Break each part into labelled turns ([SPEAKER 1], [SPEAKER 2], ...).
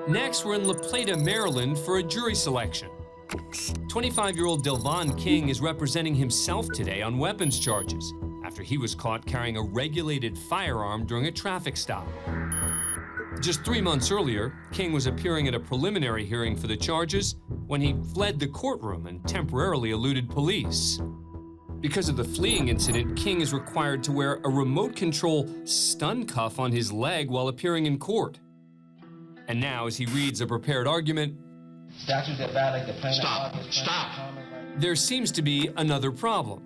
[SPEAKER 1] Next, we're in La Plata, Maryland for a jury selection. 25-year-old Delvon King is representing himself today on weapons charges after he was caught carrying a regulated firearm during a traffic stop. Just 3 months earlier, King was appearing at a preliminary hearing for the charges when he fled the courtroom and temporarily eluded police. Because of the fleeing incident, King is required to wear a remote control stun cuff on his leg while appearing in court. And now, as he reads a prepared argument,
[SPEAKER 2] Stop.
[SPEAKER 1] There seems to be another problem.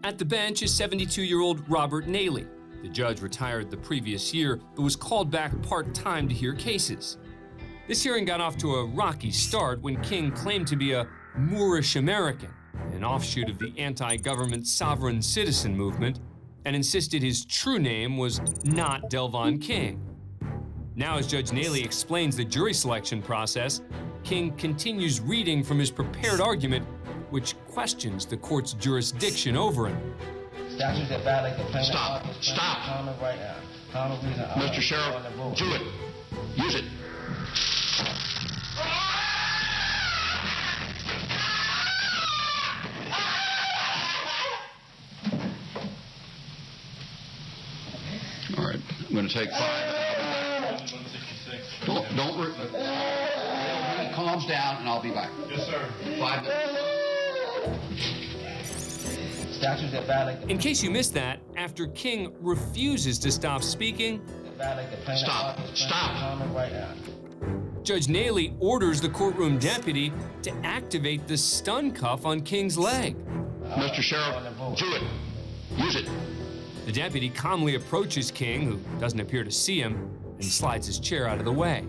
[SPEAKER 1] At the bench is 72-year-old Robert Naley. The judge retired the previous year, but was called back part-time to hear cases. This hearing got off to a rocky start when King claimed to be a Moorish American, an offshoot of the anti-government sovereign citizen movement, and insisted his true name was not Delvon King. Now, as Judge Naley explains the jury selection process, King continues reading from his prepared argument, which questions the court's jurisdiction over him.
[SPEAKER 2] Stop. Mr. Sheriff, do it. Use it. All right, I'm going to take 5. He calms down, and I'll be back.
[SPEAKER 3] Yes, sir.
[SPEAKER 2] 5 minutes.
[SPEAKER 1] In case you missed that, after King refuses to stop speaking,
[SPEAKER 2] Stop.
[SPEAKER 1] Judge Naley orders the courtroom deputy to activate the stun cuff on King's leg.
[SPEAKER 2] Mr. Sheriff, do it. Use it.
[SPEAKER 1] The deputy calmly approaches King, who doesn't appear to see him, and slides his chair out of the way.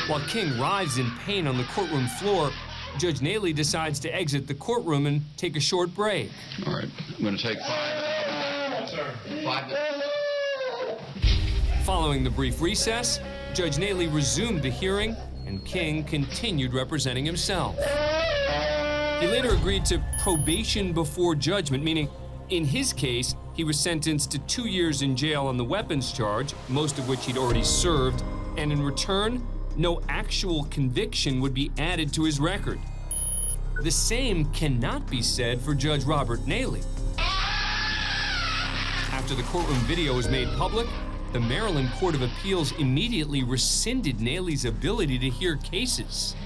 [SPEAKER 1] While King writhes in pain on the courtroom floor, Judge Naley decides to exit the courtroom and take a short break.
[SPEAKER 2] All right, I'm going to take 5 minutes.
[SPEAKER 3] Yes, sir.
[SPEAKER 2] 5 minutes.
[SPEAKER 1] Following the brief recess, Judge Naley resumed the hearing, and King continued representing himself. He later agreed to probation before judgment, meaning in his case, he was sentenced to 2 years in jail on the weapons charge, most of which he'd already served, and in return, no actual conviction would be added to his record. The same cannot be said for Judge Robert Naley. After the courtroom video was made public, the Maryland Court of Appeals immediately rescinded Naley's ability to hear cases.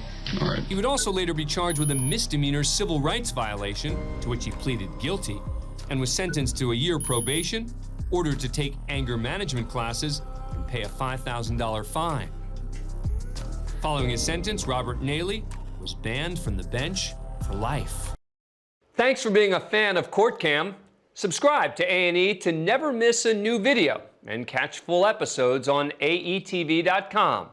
[SPEAKER 2] All right.
[SPEAKER 1] He would also later be charged with a misdemeanor civil rights violation, to which he pleaded guilty, and was sentenced to a year probation, ordered to take anger management classes, and pay a $5,000 fine. Following his sentence, Robert Naley was banned from the bench for life. Thanks for being a fan of Court Cam. Subscribe to A&E to never miss a new video and catch full episodes on aetv.com.